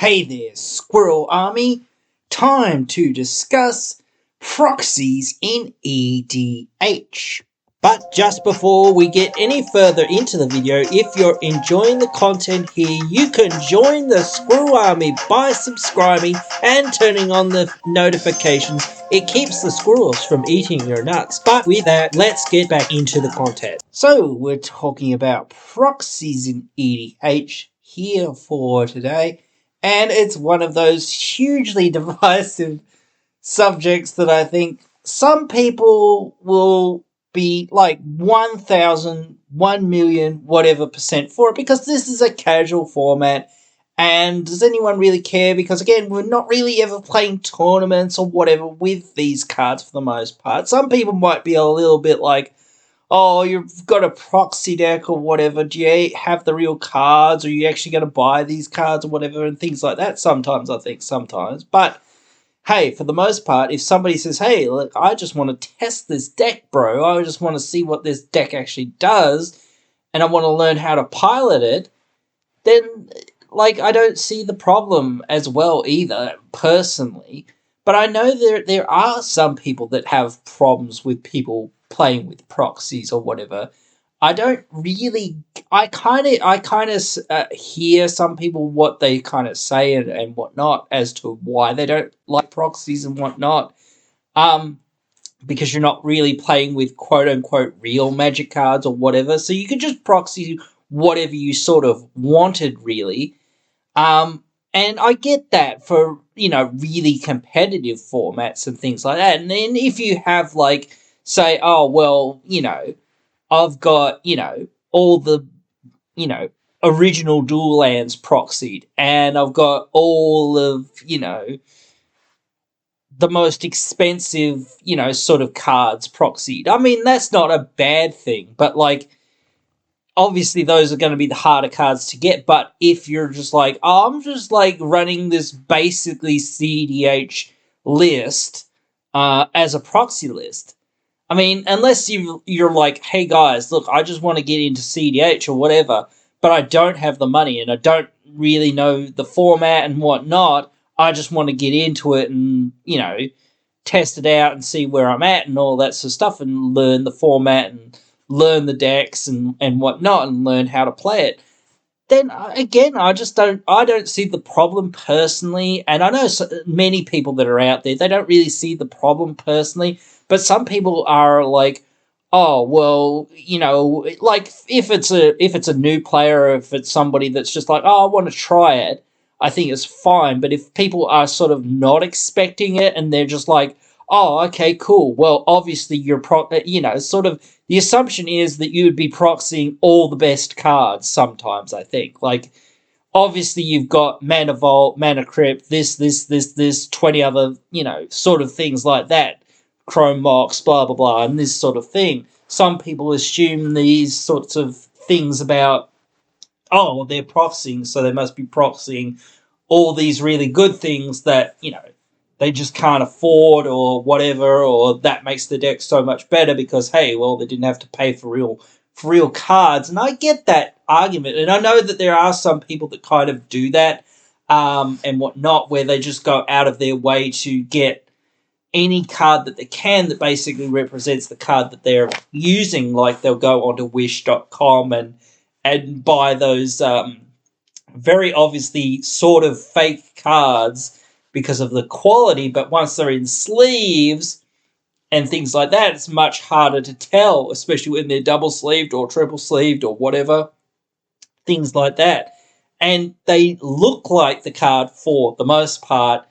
Hey there, Squirrel Army. Time to discuss proxies in EDH. But just before we get any further into the video, if you're enjoying the content here, you can join the Squirrel Army by subscribing and turning on the notifications. It keeps the squirrels from eating your nuts. But with that, let's get back into the content. So we're talking about proxies in EDH here for today. And it's one of those hugely divisive subjects that I think some people will be like 1,000, 1 million, whatever percent for it, because this is a casual format. And does anyone really care? Because again, we're not really ever playing tournaments or whatever with these cards for the most part. Some people might be a little bit like, oh, you've got a proxy deck or whatever. Do you have the real cards? Or are you actually going to buy these cards or whatever? And things like that sometimes, I think, sometimes. But hey, for the most part, if somebody says, hey, look, I just want to test this deck, bro. I just want to see what this deck actually does. And I want to learn how to pilot it. Then, like, I don't see the problem as well either, personally. But I know there are some people that have problems with people playing with proxies or whatever. I don't really. I kind of hear some people what they kind of say and whatnot as to why they don't like proxies and whatnot. Because you're not really playing with quote unquote real Magic cards or whatever, so you can just proxy whatever you sort of wanted, really. And I get that for, really competitive formats and things like that. And then if you have, like, say, oh, well, I've got, all the, original dual lands proxied, and I've got all of, the most expensive, sort of cards proxied. I mean, that's not a bad thing, but, like, obviously those are going to be the harder cards to get. But if you're just like, oh, I'm just like running this basically CDH list as a proxy list. I mean, unless you're like, hey guys, look, I just want to get into CDH or whatever, but I don't have the money and I don't really know the format and whatnot. I just want to get into it and, test it out and see where I'm at and all that sort of stuff and learn the format and learn the decks and whatnot and learn how to play it. Then again, I don't see the problem personally. And I know many people that are out there, they don't really see the problem personally. But some people are like, oh, well, like if it's a new player, or if it's somebody that's just like, oh, I want to try it, I think it's fine. But if people are sort of not expecting it and they're just like, oh, okay, cool. Well, obviously you're sort of the assumption is that you would be proxying all the best cards sometimes, I think. Like, obviously you've got Mana Vault, Mana Crypt, this, 20 other, sort of things like that. Chrome Mox, blah, blah, blah, and this sort of thing. Some people assume these sorts of things about, oh, well, they're proxying, so they must be proxying all these really good things that, they just can't afford or whatever, or that makes the deck so much better because, hey, well, they didn't have to pay for real cards. And I get that argument. And I know that there are some people that kind of do that and whatnot, where they just go out of their way to get any card that they can that basically represents the card that they're using. Like, they'll go onto wish.com and buy those very obviously sort of fake cards because of the quality, but once they're in sleeves and things like that, it's much harder to tell, especially when they're double sleeved or triple sleeved or whatever, things like that. And they look like the card for the most part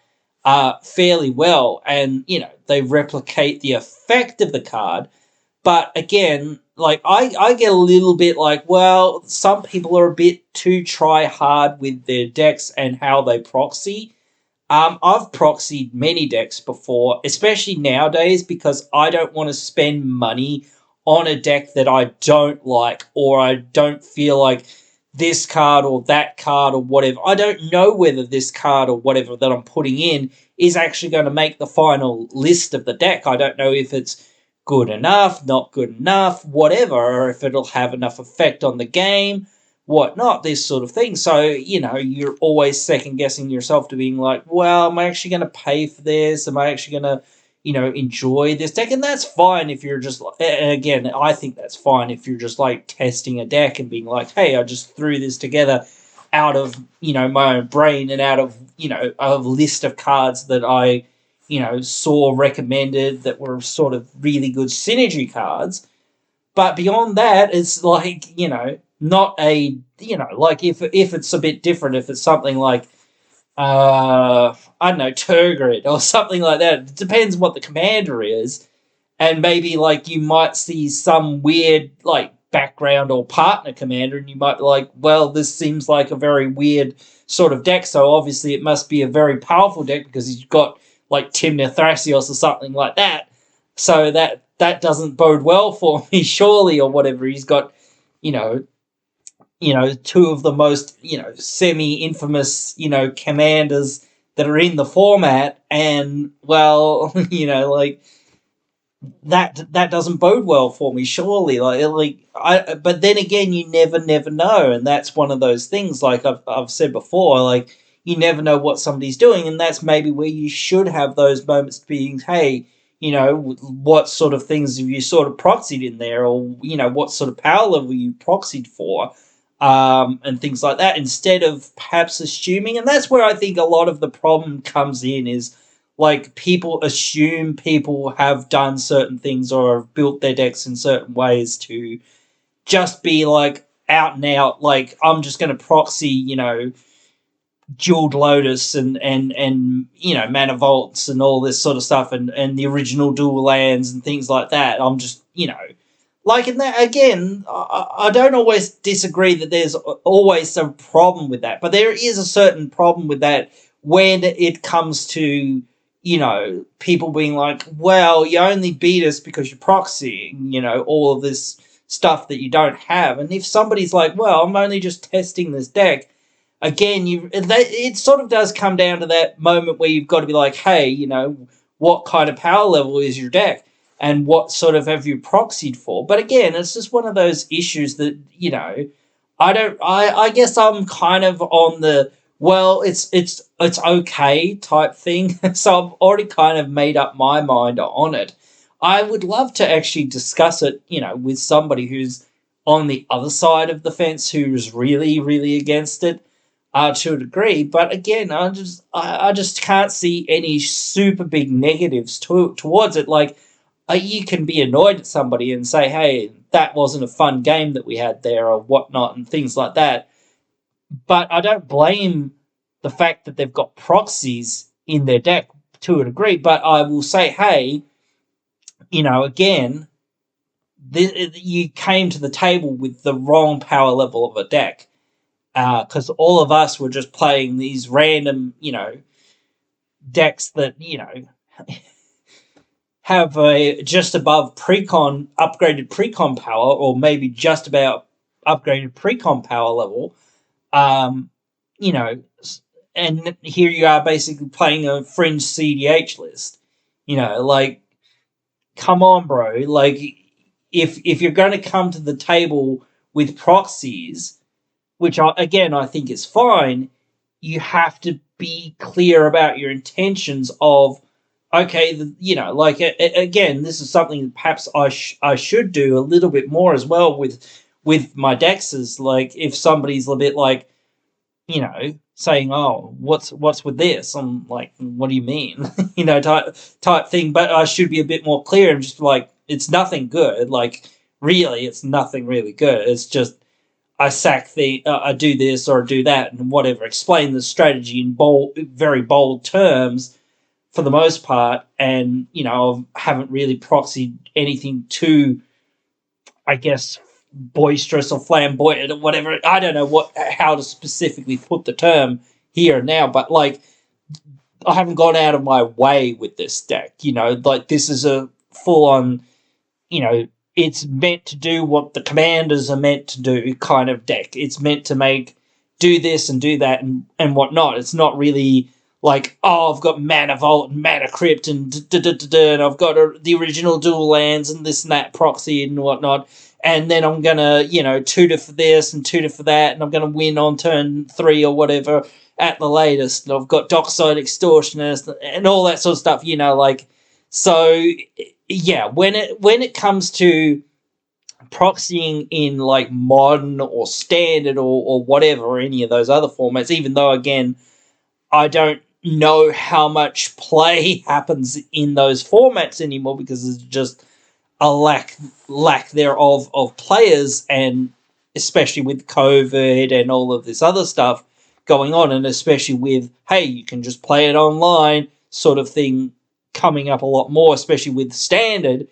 fairly well, and they replicate the effect of the card. But again, like, I get a little bit like, well, some people are a bit too try hard with their decks and how they proxy. I've proxied many decks before, especially nowadays, because I don't want to spend money on a deck that I don't like, or I don't feel like this card or that card or whatever. I don't know whether this card or whatever that I'm putting in is actually going to make the final list of the deck. I don't know if it's good enough, not good enough, whatever, or if it'll have enough effect on the game, whatnot, this sort of thing. So, you're always second guessing yourself to being like, well, am I actually going to pay for this? Am I actually going to, enjoy this deck? And that's fine if you're just, again, I think that's fine if you're just like testing a deck and being like, hey, I just threw this together out of, my own brain and out of, a list of cards that I, saw recommended that were sort of really good synergy cards. But beyond that, it's like, not a, like if it's a bit different, if it's something like, I don't know, Turgid or something like that. It depends what the commander is. And maybe, like, you might see some weird, like, background or partner commander, and you might be like, well, this seems like a very weird sort of deck, so obviously it must be a very powerful deck because he's got, like, Timnir Thrasios or something like that. So that doesn't bode well for me, surely, or whatever. He's got, you know, two of the most, semi-infamous, commanders that are in the format, and, well, like, that doesn't bode well for me, surely. But then again, you never know, and that's one of those things. Like I've said before, like you never know what somebody's doing, and that's maybe where you should have those moments being, hey, what sort of things have you sort of proxied in there, or what sort of power level you proxied for, and things like that, instead of perhaps assuming. And that's where I think a lot of the problem comes in is, like, people assume people have done certain things or have built their decks in certain ways to just be, like, out and out, like, I'm just going to proxy, Jeweled Lotus and Mana Vaults and all this sort of stuff and the original dual lands and things like that. I'm just, like, in that, again, I don't always disagree that there's always some problem with that, but there is a certain problem with that when it comes to, people being like, well, you only beat us because you're proxying, all of this stuff that you don't have. And if somebody's like, well, I'm only just testing this deck, again, it sort of does come down to that moment where you've got to be like, hey, what kind of power level is your deck? And what sort of have you proxied for? But again, it's just one of those issues that, I guess I'm kind of on the, well, it's okay type thing. So I've already kind of made up my mind on it. I would love to actually discuss it, with somebody who's on the other side of the fence, who's really, really against it, to a degree. But again, I just can't see any super big negatives towards it. Like, you can be annoyed at somebody and say, hey, that wasn't a fun game that we had there or whatnot and things like that. But I don't blame the fact that they've got proxies in their deck to a degree. But I will say, hey, again, you came to the table with the wrong power level of a deck. Because all of us were just playing these random, decks that, have a just above upgraded precon power, or maybe just about upgraded precon power level. You know, and here you are basically playing a fringe CDH list. Like, come on, bro. Like, if you're going to come to the table with proxies, which I think is fine, you have to be clear about your intentions of, okay, again, this is something that perhaps I should do a little bit more as well with my dexes. Like, if somebody's a bit like, saying, oh, what's with this? I'm like, what do you mean? Type thing. But I should be a bit more clear and just like, it's nothing good. Like, really, it's nothing really good. It's just, I I do this or do that and whatever. Explain the strategy in very bold terms for the most part, and I haven't really proxied anything too, I guess, boisterous or flamboyant or whatever. I don't know how to specifically put the term here and now, but like, I haven't gone out of my way with this deck. Like, this is a full on, it's meant to do what the commanders are meant to do kind of deck. It's meant to do this and do that and whatnot. It's not really like, oh, I've got Mana Vault and Mana Crypt and and I've got the original dual lands and this and that proxy and whatnot. and then I'm gonna, tutor for this and tutor for that, and I'm gonna win on turn 3 or whatever at the latest. And I've got Dockside Extortionist and all that sort of stuff. So yeah, when it comes to proxying in like modern or standard or whatever, any of those other formats, even though again I don't know how much play happens in those formats anymore because there's just a lack thereof of players, and especially with COVID and all of this other stuff going on, and especially with, hey, you can just play it online sort of thing coming up a lot more, especially with standard.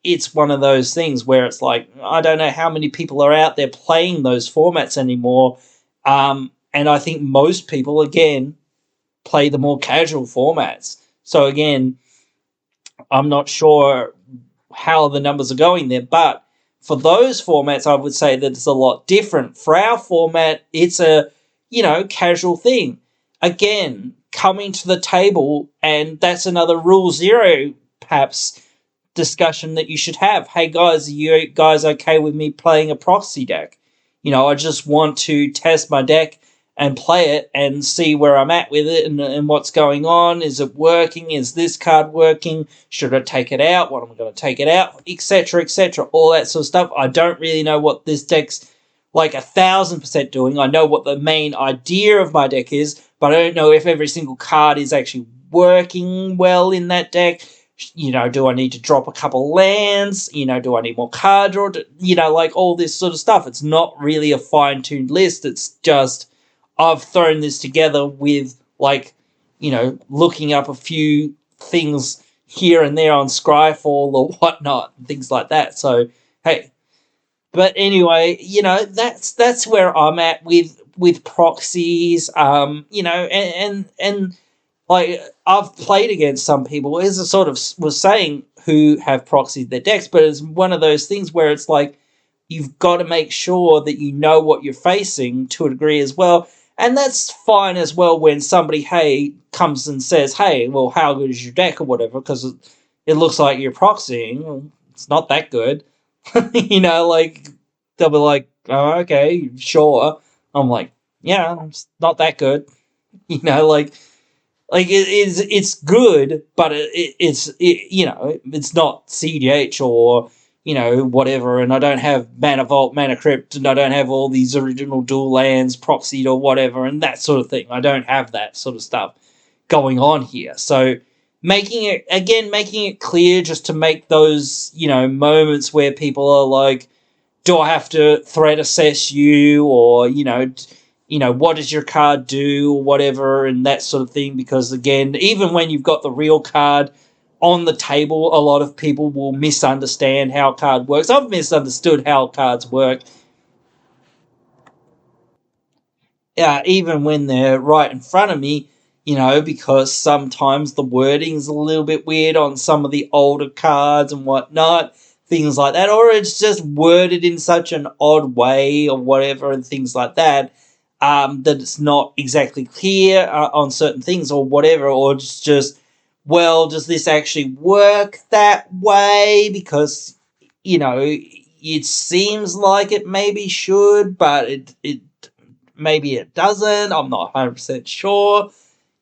It's one of those things where it's like, I don't know how many people are out there playing those formats anymore. And I think most people, again, play the more casual formats. So again, I'm not sure how the numbers are going there, but for those formats, I would say that it's a lot different. For our format, it's a, casual thing. Again, coming to the table, and that's another rule zero, perhaps, discussion that you should have. Hey guys, are you guys okay with me playing a proxy deck? I just want to test my deck and play it and see where I'm at with it and what's going on. Is it working? Is this card working? Should I take it out? What am I going to take it out? Etc., etc. All that sort of stuff. I don't really know what this deck's like 1,000% doing. I know what the main idea of my deck is, but I don't know if every single card is actually working well in that deck. Do I need to drop a couple lands? Do I need more card draw? Like all this sort of stuff. It's not really a fine-tuned list. It's just I've thrown this together with, like, looking up a few things here and there on Scryfall or whatnot, and things like that. So, hey. But anyway, that's where I'm at with proxies. And like, I've played against some people, as I sort of was saying, who have proxied their decks, but it's one of those things where it's like, you've got to make sure that you know what you're facing to a degree as well. And that's fine as well when somebody, hey, comes and says, hey, well, how good is your deck or whatever, because it looks like you're proxying. Well, it's not that good. Like, they'll be like, oh, okay, sure. I'm like, yeah, it's not that good. It's good, but it's not CDH or whatever. And I don't have Mana Vault, Mana Crypt, and I don't have all these original dual lands proxied or whatever, and that sort of thing. I don't have that sort of stuff going on here. So making it clear, just to make those moments where people are like, do I have to threat assess you, or what does your card do, or whatever, and that sort of thing. Because again, even when you've got the real card on the table, a lot of people will misunderstand how a card works. I've misunderstood how cards work, even when they're right in front of me, because sometimes the wording's a little bit weird on some of the older cards and whatnot, things like that, or it's just worded in such an odd way or whatever, and things like that, that it's not exactly clear on certain things or whatever, or it's just, well, does this actually work that way? Because, it seems like it maybe should, but it maybe it doesn't. I'm not 100% sure.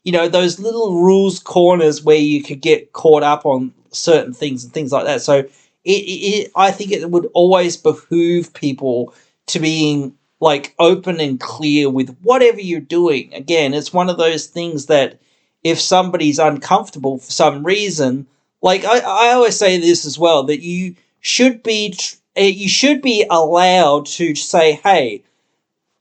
Those little rules corners where you could get caught up on certain things and things like that. So I think it would always behoove people to being like open and clear with whatever you're doing. Again, it's one of those things that if somebody's uncomfortable for some reason, like I always say this as well, that you should be allowed to say, hey,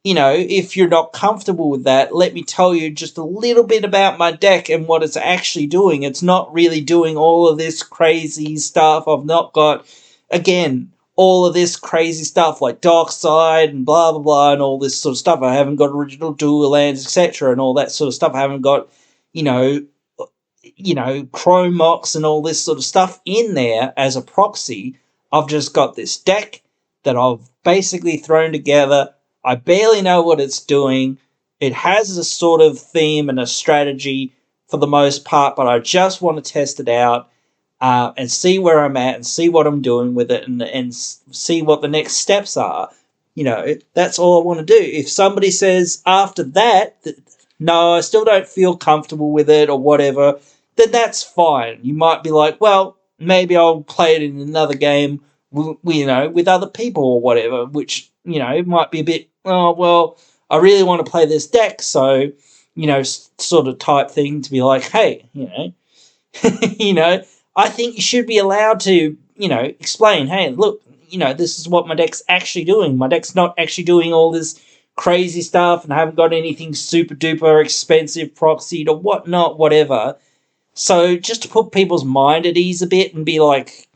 if you're not comfortable with that, let me tell you just a little bit about my deck and what it's actually doing. It's not really doing all of this crazy stuff. I've not got, again, all of this crazy stuff like Dark Side and blah, blah, blah, and all this sort of stuff. I haven't got original dual lands, etc., and all that sort of stuff. I haven't got, Chrome Mox and all this sort of stuff in there as a proxy. I've just got this deck that I've basically thrown together. I barely know what it's doing. It has a sort of theme and a strategy for the most part, but I just want to test it out. and see where I'm at and see what I'm doing with it and see what the next steps are. That's all I want to do. If somebody says after that, no, I still don't feel comfortable with it or whatever, then that's fine. You might be like, well, maybe I'll play it in another game, with other people or whatever, which, it might be a bit, oh, well, I really want to play this deck, so, sort of type thing to be like, hey, I think you should be allowed to, explain, hey, look, this is what my deck's actually doing. My deck's not actually doing all this crazy stuff and I haven't got anything super duper expensive proxied or whatnot, whatever. So just to put people's mind at ease a bit and be like,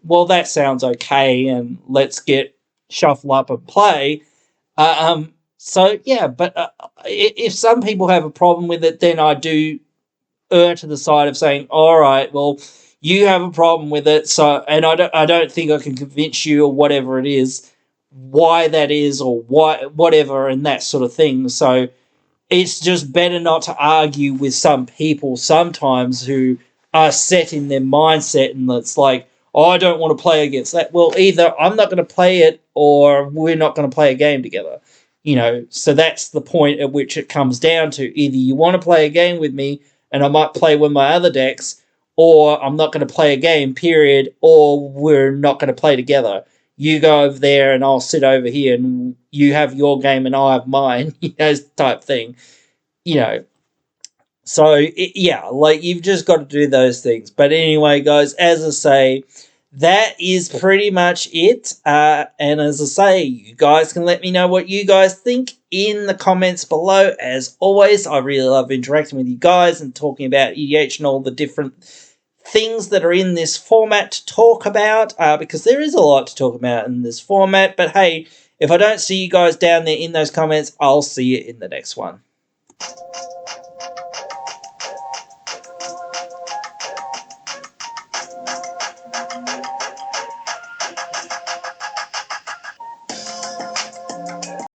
well, that sounds okay and let's get shuffle up and play. So, yeah, but if some people have a problem with it, then I do err to the side of saying, all right, well, you have a problem with it, so, and I don't think I can convince you or whatever it is why that is or why whatever and that sort of thing. So it's just better not to argue with some people sometimes who are set in their mindset and it's like, oh, I don't want to play against that. Well, either I'm not going to play it or we're not going to play a game together. So that's the point at which it comes down to. Either you want to play a game with me and I might play with my other decks, or I'm not going to play a game, period, or we're not going to play together. You go over there and I'll sit over here and you have your game and I have mine, type thing. So, like, you've just got to do those things. But anyway, guys, as I say, that is pretty much it. And as I say, you guys can let me know what you guys think in the comments below. As always, I really love interacting with you guys and talking about EDH and all the different things that are in this format to talk about, because there is a lot to talk about in this format. But hey, if I don't see you guys down there in those comments, I'll see you in the next one.